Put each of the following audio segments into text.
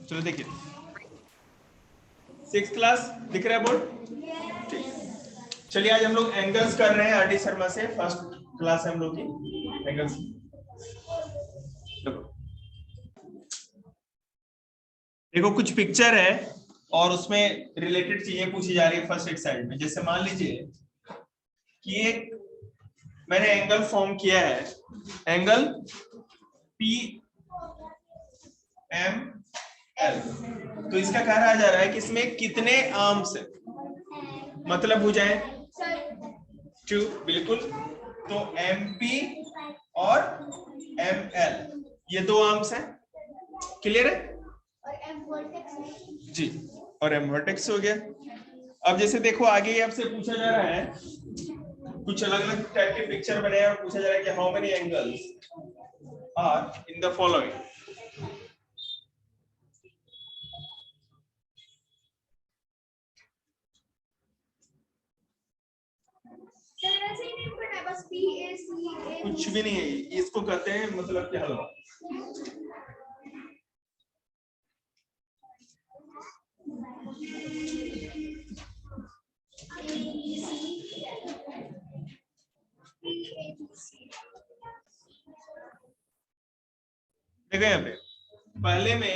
चलो देखिए 6th class दिख रहा है बोर्ड? ठीक। चलिए आज हम लोग एंगल्स कर रहे हैं आर डी शर्मा से। फर्स्ट क्लास है हम लोग की एंगल्स। देखो कुछ पिक्चर है और उसमें रिलेटेड चीजें पूछी जा रही है फर्स्ट एक्सरसाइज में। जैसे मान लीजिए कि एक मैंने एंगल फॉर्म किया है, एंगल पी एम एल। तो इसका कह रहा जा रहा है कि इसमें कितने आर्म्स है, मतलब हो जाए 2। बिल्कुल। तो एम पी और एम एल ये दो आर्म्स हैं। क्लियर है जी। और एम वर्टेक्स हो गया। अब जैसे देखो आगे आपसे पूछा जा रहा है, कुछ अलग अलग टाइप के पिक्चर बने हैं और पूछा जा रहा है कि how many angles are in the following. कुछ भी नहीं है, इसको कहते हैं मतलब क्या हलवा। देखो यहाँ पे पहले में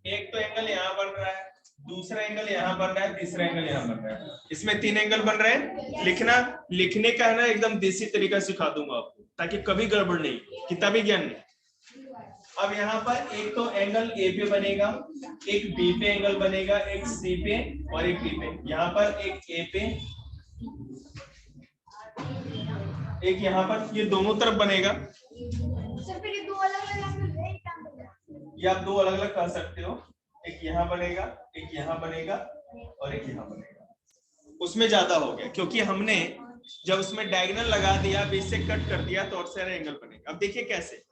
एक तो एंगल यहाँ बन रहा है, दूसरा एंगल यहाँ बन रहा है, तीसरा एंगल यहाँ बन रहा है। इसमें 3 एंगल बन रहे हैं। लिखना लिखने का है ना एकदम देसी तरीका सिखा दूंगा आपको, ताकि कभी गड़बड़ नहीं, किताबी ज्ञान नहीं। अब यहाँ पर एक तो एंगल ए पे बनेगा, एक बी पे एंगल बनेगा, एक सी पे और एक डी पे। यहाँ पर एक ए पे, एक यहाँ पर, ये दोनों तरफ बनेगा। ये आप दो अलग अलग कर सकते हो, एक यहाँ बनेगा, एक यहाँ बनेगा और एक यहाँ बनेगा। उसमें ज्यादा हो गया क्योंकि हमने जब उसमें डायगोनल लगा दिया, बीच से कट कर दिया तो और सारे एंगल बनेगा। अब देखिए कैसे,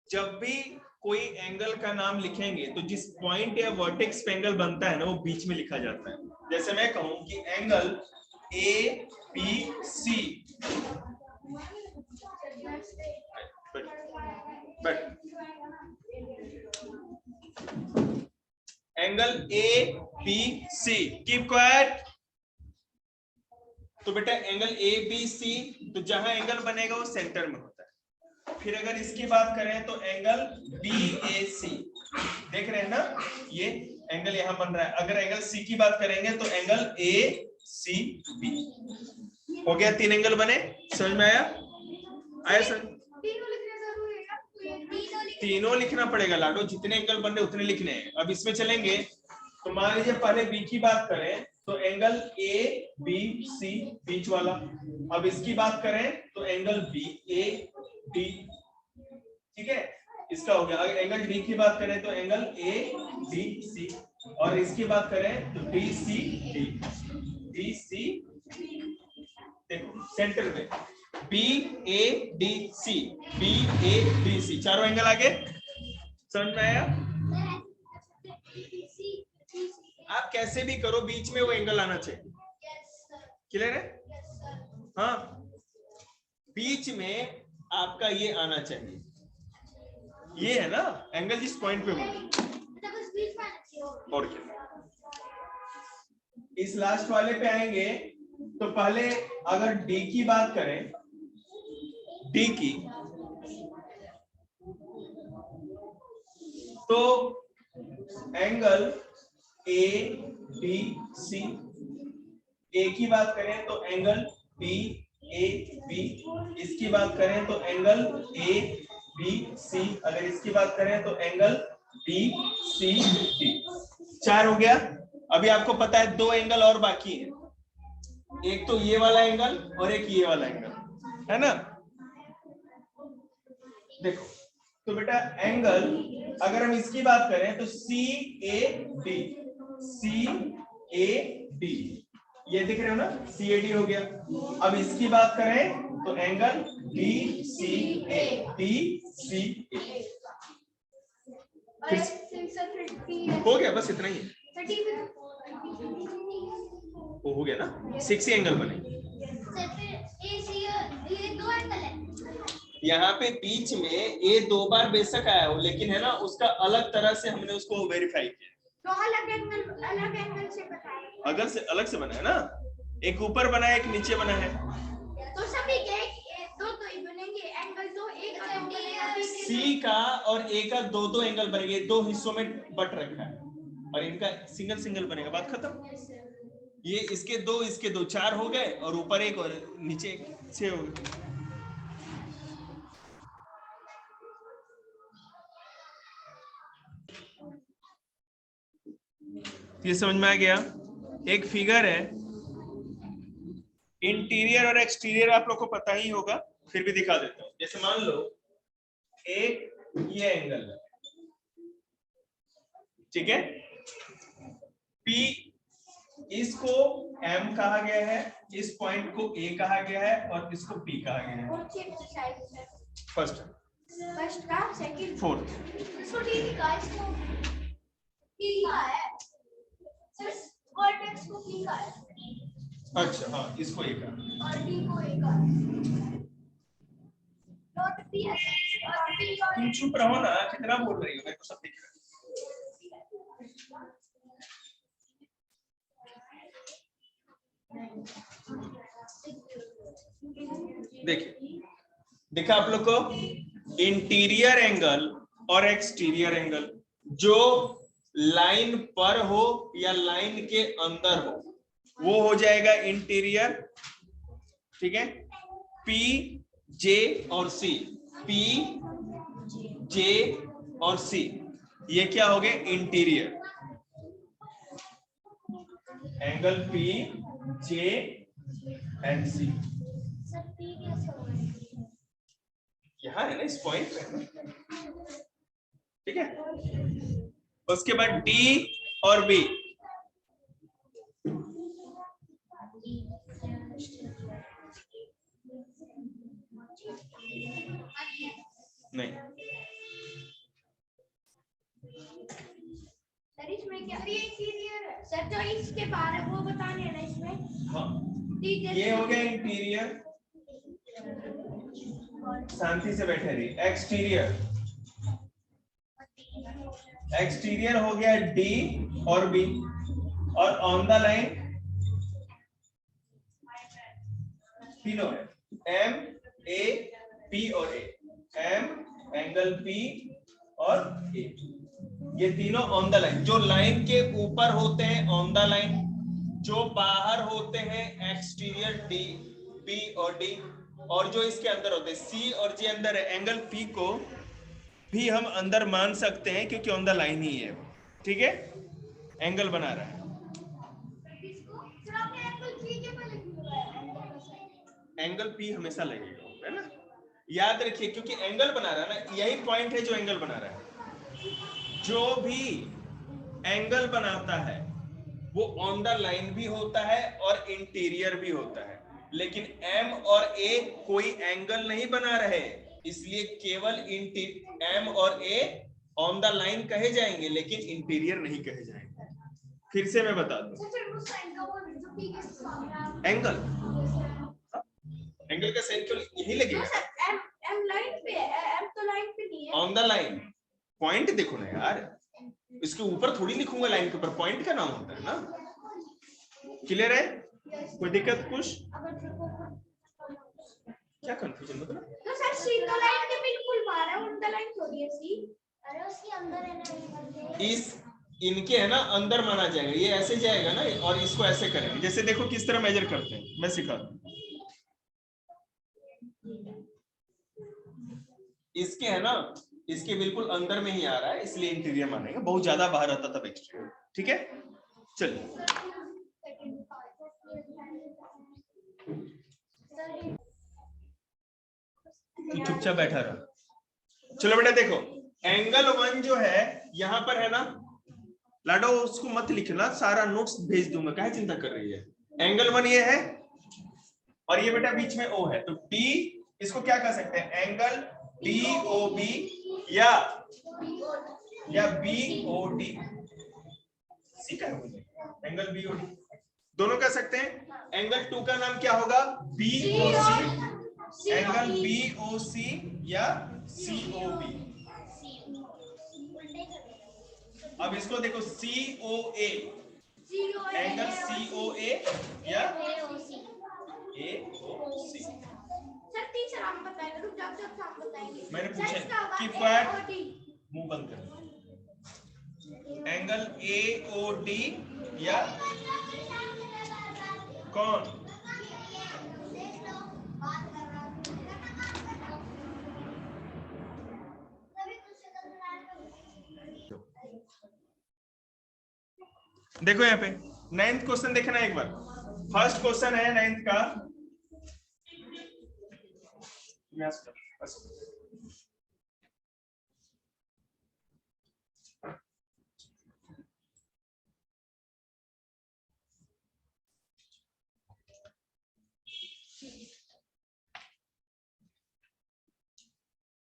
जब भी कोई एंगल का नाम लिखेंगे तो जिस पॉइंट या वर्टेक्स पे एंगल बनता है ना, वो बीच में लिखा जाता है। जैसे मैं कहूं कि angle A B C, angle A B C, keep quiet. तो बेटा एंगल ए बी सी, तो जहां एंगल बनेगा वो सेंटर में होता है। फिर अगर इसकी बात करें तो एंगल बी ए सी, देख रहे हैं ना, ये एंगल यहां बन रहा है। अगर एंगल सी की बात करेंगे तो एंगल ए सी बी। हो गया, 3 एंगल बने। समझ में आया? आया सर? तीनों लिखना पड़ेगा लाडो, जितने एंगल बन रहे उतने लिखने हैं। अब इसमें चलेंगे तो मान लीजिए पहले बी की बात करें तो एंगल ए बी सी बीच वाला। अब इसकी बात करें तो एंगल बी ए डी, ठीक है, इसका हो गया। अगर एंगल डी की बात करें तो एंगल ए डी सी, और इसकी बात करें तो D C D, D C. देखो सेंटर में B A D C, B A D C, चारों एंगल आगे। समझ में आया? आप कैसे भी करो बीच में वो एंगल आना चाहिए। क्लियर है? हाँ, बीच में आपका ये आना चाहिए। ये है ना एंगल जिस पॉइंट पे बने। और क्या, इस लास्ट वाले पे आएंगे तो पहले अगर डी की बात करें, डी की, तो एंगल ए बी सी। ए की बात करें तो एंगल बी ए बी, इसकी बात करें तो एंगल ए बी सी, अगर इसकी बात करें तो एंगल बी सी डी। 4 हो गया। अभी आपको पता है 2 एंगल और बाकी है, एक तो ये वाला एंगल और एक ये वाला एंगल, है ना। देखो तो बेटा एंगल अगर हम इसकी बात करें तो सी ए डी, सी ए डी, ये दिख रहे हो ना, सी ए डी हो गया। अब इसकी बात करें तो एंगल डी सी ए, डी सी ए। हो गया, बस इतना ही है। वो हो गया ना, 6 ही एंगल बने। यहाँ पे बीच में ए 2 बार बेशक आया हो, लेकिन है ना उसका अलग तरह से हमने उसको वेरीफाई किया, तो अलग एंगल से बताया, अलग से बना है ना, एक ऊपर बना है एक नीचे बना है, तो सभी के दो ही बनेंगे एंगल, तो एक सी का और ए का दो एंगल बनेंगे, 2 हिस्सों में बट रखा है और इनका सिंगल बनेगा, बात खत्म। ये इसके 2 4 हो गए और ऊपर एक और नीचे एक 6 हो गए। ये समझ में आ गया। एक फिगर है, इंटीरियर और एक्सटीरियर आप लोग को पता ही होगा, फिर भी दिखा देता हूं। जैसे मान लो एक ये एंगल है, ठीक है, P इसको M कहा गया है, इस पॉइंट को A कहा गया है और इसको P कहा गया है। फर्स्ट का सेकंड फोर्थ इसको D का इसको P का है सर, वर्टेक्स को P का है, अच्छा हाँ इसको A का और D को A का, डॉट P है और P और तुम चुप रहो ना, कितना बोल रही हो, मेरे को सब दिख रहा है। देखिए देखा आप लोग को, इंटीरियर एंगल और एक्सटीरियर एंगल जो लाइन पर हो या लाइन के अंदर हो वो हो जाएगा इंटीरियर, ठीक है, P J और C, P J और C ये क्या हो गए interior, angle P J and C यहाँ है ना इस पॉइंट पे, ठीक है। उसके बाद D और B, नहीं सर इसमें क्या ये इंटीरियर है सर, जो इसके बाहर है वो बताने है ना इसमें। हाँ ये हो गया इंटीरियर, शांति से बैठे रही। एक्सटीरियर हो गया D और B, और ऑन द लाइन तीनों है M A P और A, M एंगल P और A, ये तीनों ऑन द लाइन, जो लाइन के ऊपर होते हैं ऑन द लाइन, जो बाहर होते हैं एक्सटीरियर D P और D, और जो इसके अंदर होते हैं C और J अंदर है। एंगल P को भी हम अंदर मान सकते हैं क्योंकि ऑन द लाइन ही है, ठीक है, एंगल बना रहा है। एंगल P हमेशा लगेगा, है ना, याद रखिए, क्योंकि एंगल बना रहा है ना, यही पॉइंट है जो एंगल बना रहा है। जो भी एंगल बनाता है वो ऑन द लाइन भी होता है और इंटीरियर भी होता है, लेकिन M और A कोई एंगल नहीं बना रहे, इसलिए केवल M और A ऑन द लाइन कहे जाएंगे लेकिन इंटीरियर नहीं कहे जाएंगे। फिर से मैं बता दूं, एंगल का साइन तो यही लगेगा, M लाइन पे है, M तो लाइन पे नहीं है, ऑन द लाइन, पॉइंट देखो ना यार, इसके ऊपर थोड़ी लिखूंगा, लाइन के ऊपर पॉइंट का नाम होता है ना। क्लियर है, कोई दिक्कत कुछ, क्या कंफ्यूजन मतलब? तो सर सी तो लाइन के बिल्कुल बाहर है, ऑन द लाइन थोड़ी है सी, अरे उसके अंदर है ना, इस इनके है ना अंदर माना जाएगा, ये ऐसे जाएगा ना, और इसको ऐसे करेंगे। जैसे देखो किस तरह मेजर करते हैं, मैं सिखा दूं। इसके है ना, इसके बिल्कुल अंदर में ही आ रहा है, इसलिए इंटीरियर मानेंगे, बहुत ज्यादा बाहर आता तब एक्सटीरियर, ठीक है। चलिए तो चुपचाप बैठा रहा। चलो बेटा देखो, एंगल 1 जो है यहाँ पर है ना, लाडो उसको मत लिखना, सारा नोट्स भेज दूंगा, काहे चिंता कर रही है। एंगल 1 ये है और ये बेटा बीच में O है, तो D इसको क्या कह सकते हैं, एंगल DOB या BOD, एंगल BOD दोनों कह सकते हैं। एंगल 2 का नाम क्या होगा, BOC, एंगल BOC या COB। अब इसको देखो COA, एंगल COA या AOC। सर टीचर हम बताएंगे, रुक जाओ जब हम बताएंगे। मैंने पूछा कि क्वाड, मुंह बंद कर, एंगल AOD या कौन? देखो यहाँ पे 9th क्वेश्चन देखना एक बार। फर्स्ट क्वेश्चन है 9th का,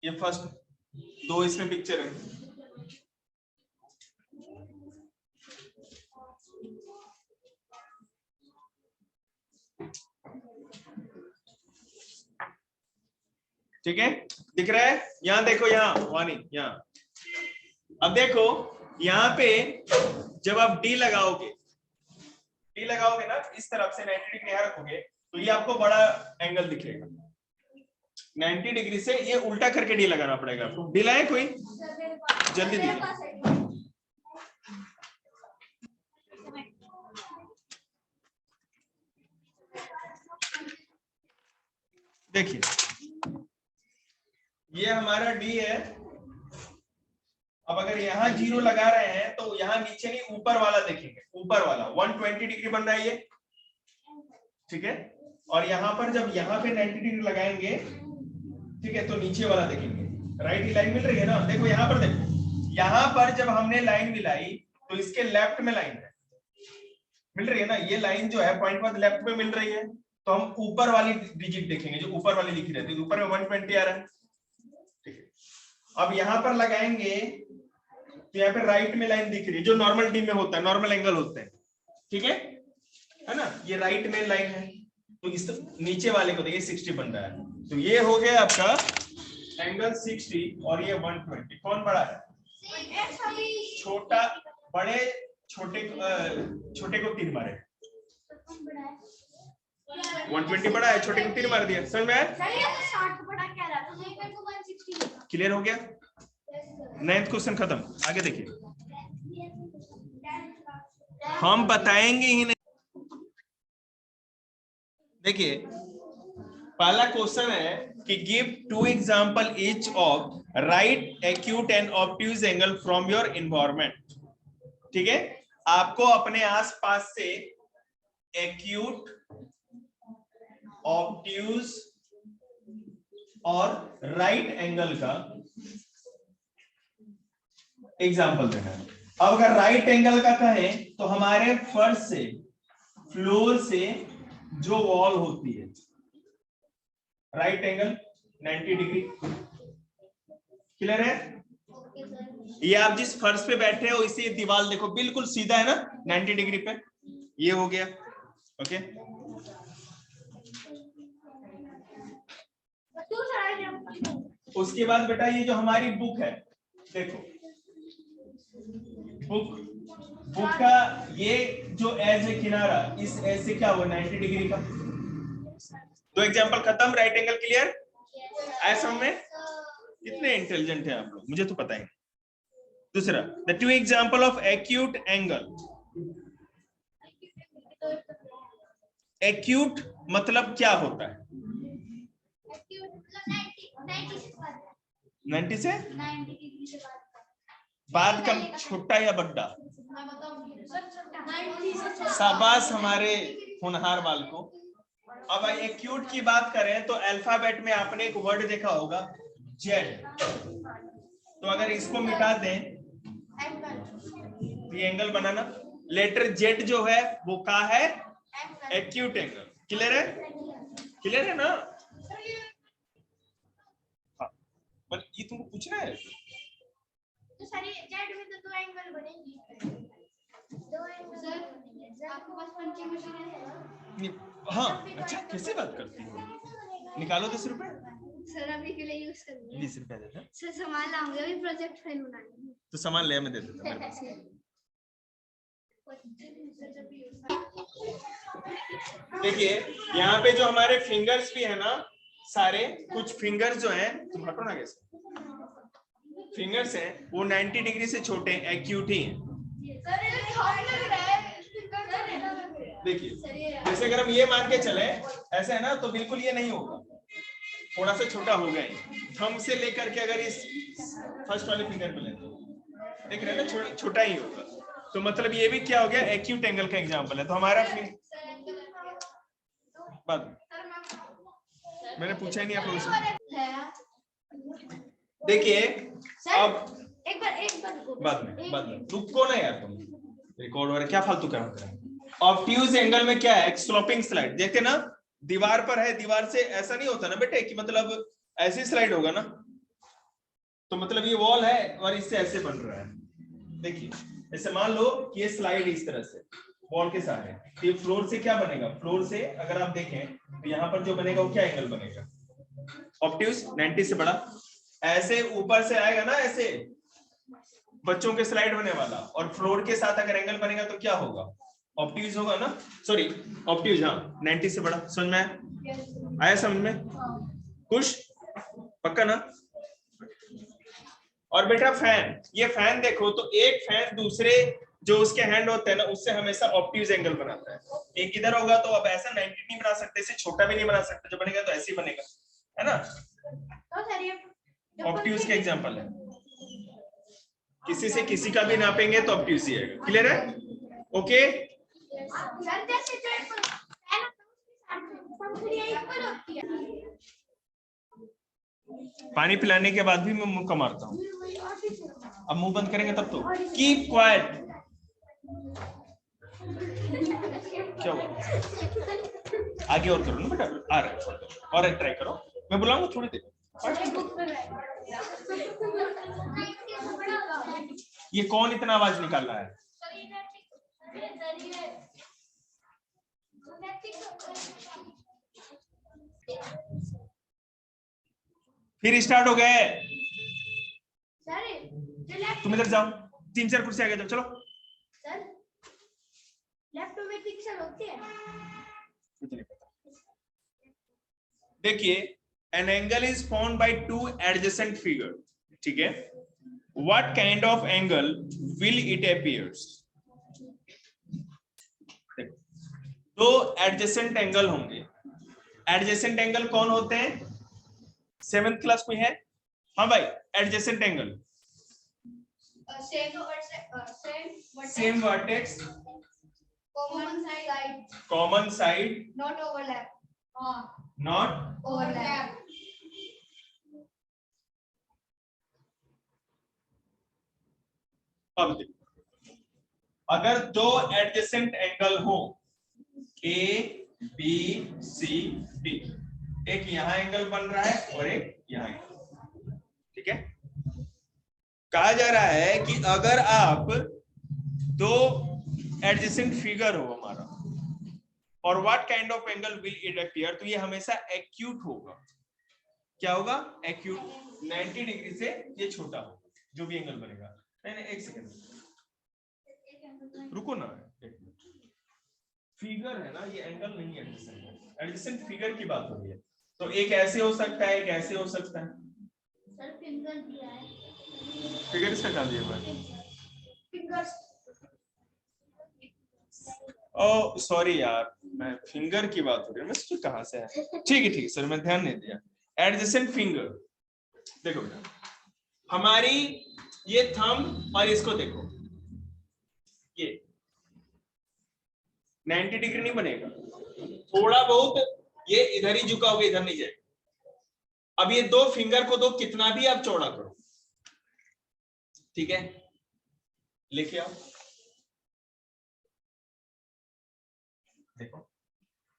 ये फर्स्ट दो इसमें पिक्चर है। ठीक है, दिख रहा है? यहां देखो, यहाँ वानी, यहाँ अब देखो यहाँ पे जब आप डी लगाओगे ना इस तरफ से 90 डिग्री यहाँ रखोगे तो ये आपको बड़ा एंगल दिखेगा। 90 डिग्री से ये उल्टा करके डी लगाना पड़ेगा आपको। डी लाए कोई, जल्दी देखिए ये हमारा डी है। अब अगर यहाँ 0 लगा रहे हैं तो यहाँ नीचे नहीं ऊपर वाला देखेंगे, ऊपर वाला 120 डिग्री बन रहा है ये, ठीक है। और यहाँ पर जब यहाँ पे 90 डिग्री लगाएंगे, ठीक है, तो नीचे वाला देखेंगे। राइट लाइन मिल रही है ना? देखो यहाँ पर, देखो यहाँ पर जब हमने लाइन मिलाई तो इसके लेफ्ट में लाइन है, मिल रही है ना? ये लाइन जो है पॉइंट पर लेफ्ट में मिल रही है, तो हम ऊपर वाली डिजिट देखेंगे जो ऊपर वाली लिखी रहती है। ऊपर में 120 आ रहा है, ठीक है। अब यहाँ पर लगाएंगे तो यहाँ पे राइट में लाइन दिख रही है जो नॉर्मल डी में होता है, नॉर्मल एंगल होते हैं, ठीक है ना? ये राइट में लाइन है, तो इस नीचे वाले को देखिए 60 बन रहा है, तो ये हो गया आपका एंगल 60 और ये 120। कौन बड़ा है? छोटा, बड़े छोटे को तीर मारे, 120 बड़ा है, छोटे को तीर मार दिया। समझ में आया? क्लियर हो गया? 9th क्वेश्चन खत्म। आगे देखिए, हम बताएंगे ही नहीं। देखिए पहला क्वेश्चन है कि give 2 example each of right acute and obtuse angle from your environment. ठीक है, आपको अपने आसपास से एक्यूट, ऑब्ट्यूज और राइट एंगल का एग्जाम्पल देना है। अब अगर राइट एंगल का कहें तो हमारे फर्श से, फ्लोर से जो वॉल होती है, राइट एंगल 90 डिग्री। क्लियर है? ये आप जिस फर्श पे बैठे हो इसी दीवार देखो बिल्कुल सीधा है ना 90 डिग्री पे, ये हो गया। ओके, उसके बाद बेटा ये जो हमारी बुक है, देखो बुक का ये जो एज है किनारा, इस एज से क्या हुआ 90 डिग्री का। दो एग्जांपल खत्म। राइट एंगल क्लियर आया समझ में? कितने इंटेलिजेंट है आप लोग, मुझे तो पता ही नहीं। दूसरा, the 2 example of acute angle. Acute मतलब क्या होता है? 90 से बाद का छोटा या बड़ा? शाबाश हमारे होनहार बाल को। अब एक्यूट की बात करें तो अल्फाबेट में आपने एक वर्ड देखा होगा जेड, तो अगर इसको मिटा दें तो ये एंगल बनाना। लेटर जेड जो है वो क्या है? Acute angle. क्लियर है? क्लियर है ना? हाँ, ये तुमको पूछना है तो सारी जेड में तो 2 एंगल बनेंगे। 2 एंगल सर आपके पास पंचिंग मशीन है ना? हाँ, अच्छा कैसे बात करती हो? निकालो 10 रुपए। सर अभी के लिए यूज करेंगे। 20 रुपए दे दो। सर सामान लाऊंगे, अभी प्रोजेक्ट फाइल बनानी तो सामान ले, मैं दे देता हूं। देखिए यहाँ पे जो हमारे फिंगर्स भी है ना सारे, कुछ फिंगर्स जो हैं, तुम हटो ना कैसे, फिंगर्स हैं वो 90 डिग्री से छोटे एक्यूट ही हैं। देखिए जैसे अगर हम ये मान के चले ऐसे है ना, तो बिल्कुल ये नहीं होगा, थोड़ा सा छोटा होगा ही। थंब से लेकर के अगर इस फर्स्ट वाले फिंगर पे लेते देख रहे हैं ना, छोटा ही होगा। तो मतलब ये भी क्या हो गया, एक्यूट एंगल का एग्जांपल है। तो हमारा बात मैंने पूछा ही नहीं आप लोगों से। देखिए अब एक बार बाद में रुको ना यार, तुम रिकॉर्ड हो रहा है, क्या फालतू कर रहे हैं। ऑब्ट्यूज एंगल में क्या है, स्लोपिंग स्लाइड। देखते ना दीवार पर है, दीवार से ऐसा नहीं होता ना बेटे कि मतलब ऐसी स्लाइड होगा ना, तो मतलब ये वॉल है और इससे ऐसे बन रहा है। देखिए ऐसे मान लो कि ये स्लाइड इस तरह से वॉल के साथ है, तो ये फ्लोर से क्या बनेगा, फ्लोर से अगर आप देखें तो यहाँ पर जो बनेगा वो क्या एंगल बनेगा, ऑब्ट्यूज 90 से बड़ा। ऐसे ऊपर से आएगा ना, ऐसे बच्चों के स्लाइड होने वाला, और फ्लोर के साथ अगर एंगल बनेगा तो क्या होगा, ऑब्ट्यूज होगा ना, सॉरी ऑब्ट्यूज, हाँ 90 से बड़ा। समझ में आया समझ में, खुश पक्का ना। और बेटा फैन, ये फैन देखो तो एक फैन दूसरे जो उसके हैंड होते हैं ना उससे हमेशा ऑब्ट्यूज एंगल बनाता है। एक इधर होगा तो अब ऐसा 90 नहीं बना सकते, इसे छोटा भी नहीं बना सकते, जो बनेगा तो ऐसे ही बनेगा, है ना। ऑब्ट्यूज के एग्जांपल है, किसी से किसी का भी नापेंगे तो ऑब्ट्यूज ही आएगा। क्लियर है, ओके। पानी पिलाने के बाद भी मैं मुंह का मारता हूँ। अब मुंह बंद करेंगे तब तो। Keep quiet. क्या हुआ, आगे और करो ना बेटा, आ रहा है और एक ट्राई करो, मैं बुलाऊंगा थोड़ी देर। ये कौन इतना आवाज निकाल रहा है, फिर स्टार्ट हो गए। तुम इधर जाओ, 3-4 कुर्सी आगे जाओ, चलो। सर लेफ्ट में पिक्चर होती है। देखिए an angle is formed by two adjacent figure, ठीक है। what kind of angle will it appears, दो एडजेसेंट एंगल होंगे। एडजेसेंट एंगल कौन होते हैं, 7th क्लास में है, हाँ भाई। Adjacent angle same vertex, common side, not overlap, not overlap. अब देखो, अगर दो एडजेसेंट एंगल हो ए बी सी डी, एक यहां एंगल बन रहा है और एक यहां एंगल, ठीक है। कहा जा रहा है कि अगर आप दो एडजेसेंट फिगर हो हमारा, और what kind of angle will it appear, तो ये हमेशा एक्यूट होगा। क्या होगा, एक्यूट। 90 डिग्री से ये छोटा होगा जो भी एंगल बनेगा। नहीं एक सेकंड रुको ना, एक मिनट। फिगर है ना, ये एंगल नहीं है, एडजेसेंट। एडजेसेंट फिगर की बात हो रही है, तो एक ऐसे हो सकता है, एक ऐसे हो सकता है। सर फिंगर दिया है, फिगर इसका डाल दिया भाई। फिंगर। ओ सॉरी यार, मैं फिंगर की बात हो रही है, मैं सोचा कहां से है। ठीक है सर, मैं ध्यान नहीं दिया। एडजेसेंट फिंगर देखो बेटा, हमारी ये थंब और इसको देखो, ये 90 डिग्री नहीं बनेगा, थोड़ा बहुत ये इधर ही झुका होगा, इधर नहीं जाएगा। अब ये दो फिंगर को दो, कितना भी आप चौड़ा करो, ठीक है, लेके आओ। देखो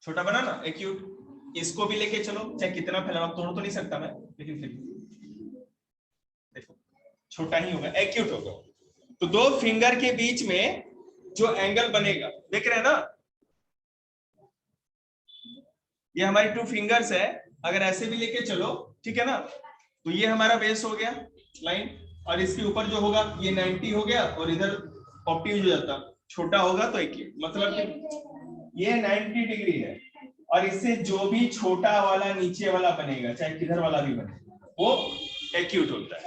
छोटा बना ना, एक्यूट। इसको भी लेके चलो, चाहे कितना फैलाओ, तोड़ तो नहीं सकता मैं, लेकिन फिर देखो छोटा ही होगा, एक्यूट होगा। तो दो फिंगर के बीच में जो एंगल बनेगा, देख रहे हैं ना, ये हमारी 2 फिंगर्स है, अगर ऐसे भी लेके चलो, ठीक है ना, तो ये हमारा बेस हो गया लाइन, और इसके ऊपर जो होगा ये 90 हो गया, और इधर ऑप्टिव हो जाता, छोटा होगा तो एक, मतलब कि ये 90 डिग्री है, और इससे जो भी छोटा वाला नीचे वाला बनेगा, चाहे किधर वाला भी बने, वो एक्यूट होता है।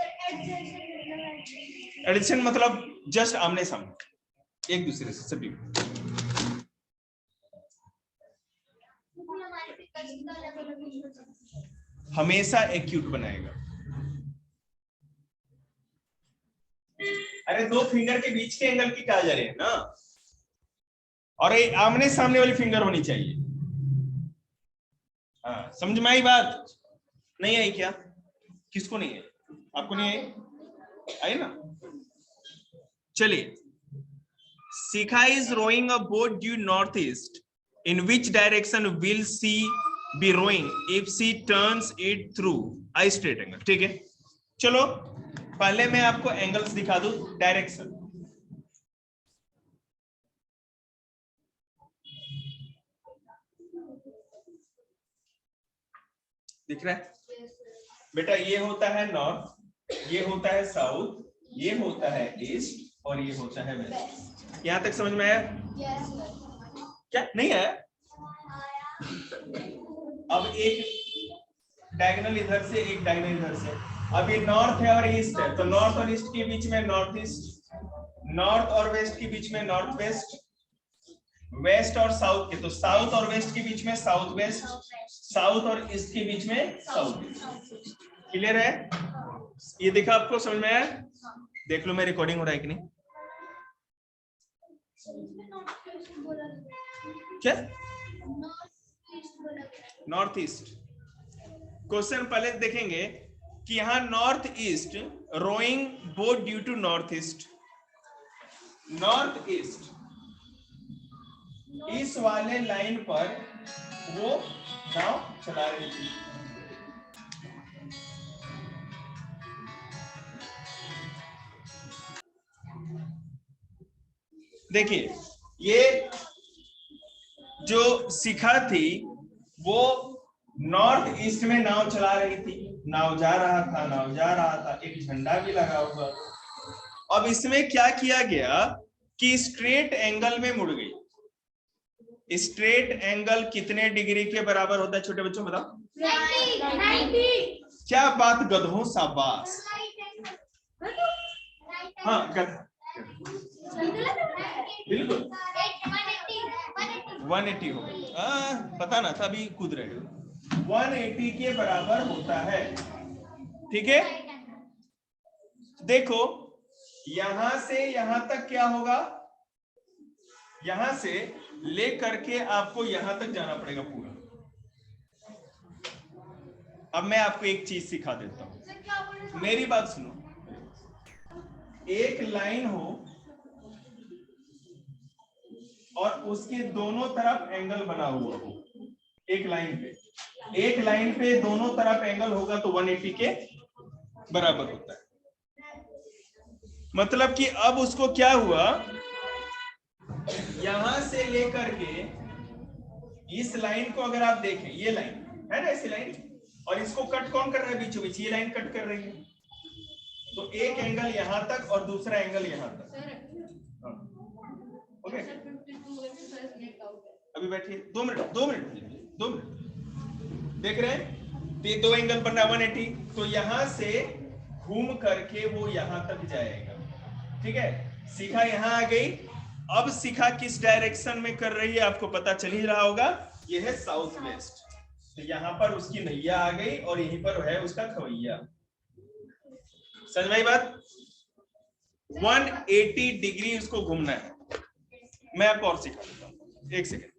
एडिशन मतलब जस्ट आमने सामने एक दूसरे से सभी, हमेशा एक्यूट बनाएगा। अरे दो फिंगर के बीच के एंगल की क्या जा रही है ना, और ये आमने सामने वाली फिंगर होनी चाहिए। हाँ, समझ में आई बात? नहीं आई क्या? किसको नहीं है? आपको नहीं आई? आई ना? चलिए, Shikha is rowing a boat due north east, in which direction will she be rowing if she turns it through a straight angle. ठीक है, चलो पहले मैं आपको एंगल्स दिखा दूं, डायरेक्शन। दिख रहा है बेटा? ये होता है नॉर्थ, ये होता है साउथ, ये होता है ईस्ट, और ये होता है वेस्ट। यहां तक समझ में आया? क्या नहीं आया? अब एक डायगोनल इधर से, एक डायगोनल इधर से। अब ये नॉर्थ है और ईस्ट है, तो नॉर्थ और ईस्ट के बीच में नॉर्थ ईस्ट, नॉर्थ और वेस्ट के बीच में नॉर्थ वेस्ट, वेस्ट और साउथ के, तो साउथ और वेस्ट के बीच में साउथ वेस्ट, साउथ और ईस्ट के बीच में साउथ ईस्ट। क्लियर है? ये देखा आपको, समझ में आया? देख लो मैं रिकॉर्डिंग हो रहा है कि नहीं। क्या? North east. क्वेश्चन पहले देखेंगे कि यहां north east rowing boat due to north east, north east इस वाले लाइन पर वो नाव चला रही थी। देखिए, ये जो शिखा थी वो नॉर्थ ईस्ट में नाव चला रही थी, नाव जा रहा था, नाव जा रहा था, एक झंडा भी लगा हुआ। अब इसमें क्या किया गया कि स्ट्रेट एंगल में मुड़ गई। स्ट्रेट एंगल कितने डिग्री के बराबर होता है छोटे बच्चों, बताओ? 90। क्या बात गधों, शाबाश। हाँ गधा, बिल्कुल 180 हो गई। पता ना था, अभी कूद रहे हो। 180 के बराबर होता है, ठीक है। देखो यहां से यहां तक क्या होगा, यहां से ले करके आपको यहां तक जाना पड़ेगा पूरा। अब मैं आपको एक चीज सिखा देता हूं, मेरी बात सुनो। एक लाइन हो और उसके दोनों तरफ एंगल बना हुआ हो, एक लाइन पे दोनों तरफ एंगल होगा तो 180 के बराबर होता है। मतलब कि अब उसको क्या हुआ, यहां से लेकर के इस लाइन को अगर आप देखें, ये लाइन है ना, ऐसी लाइन, और इसको कट कौन कर रहा है बीचों बीच, ये लाइन कट कर रही है, तो एक एंगल यहां तक और दूसरा एंगल यहां तक। ओके, अभी बैठिए 2 मिनट 2 मिनट देख रहे हैं, तो ये दो एंगल बन रहा है 180, तो यहां से घूम करके वो यहां तक जाएगा। ठीक है, शिखा यहां आ गई। अब शिखा किस डायरेक्शन में कर रही है आपको पता चल ही रहा होगा, ये है साउथ वेस्ट, तो यहां पर उसकी नैया आ गई और यहीं पर है उसका खवैया। समझ में आई बात? 180 डिग्री उसको घूमना है। मैं आपको और सिखा देता हूं, एक सेकेंड।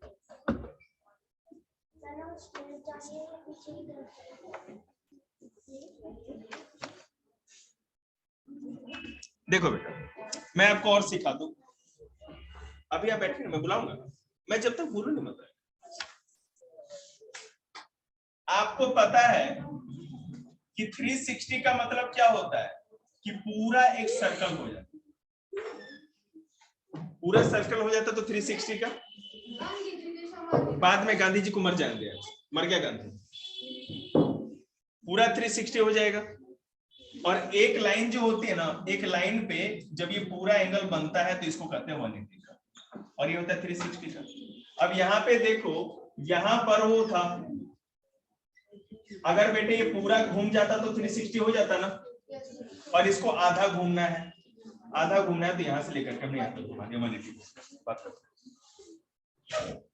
देखो बेटा, मैं आपको और सिखा दूं, अभी आप बैठे, मैं बुलाऊंगा, मैं जब तक बोलूं नहीं मत। आपको पता है कि 360 का मतलब क्या होता है, कि पूरा एक सर्कल हो जाता, पूरा सर्कल हो जाता तो 360 का। बाद में गांधी जी को मर जाएंगे, मर गया गांधी, पूरा 360 हो जाएगा। और एक लाइन जो होती है ना, एक लाइन पे जब ये पूरा एंगल बनता है तो इसको कहते हैं 180 का, और ये होता है 360 का। अब यहाँ पे देखो, यहाँ पर वो था, अगर बेटे ये पूरा घूम जाता तो 360 हो जाता ना, और इसको आधा घूमना है, आधा घूमना है तो यहाँ से लेकर के हमने यहाँ तक घुमा दिया 180। बात करते हैं।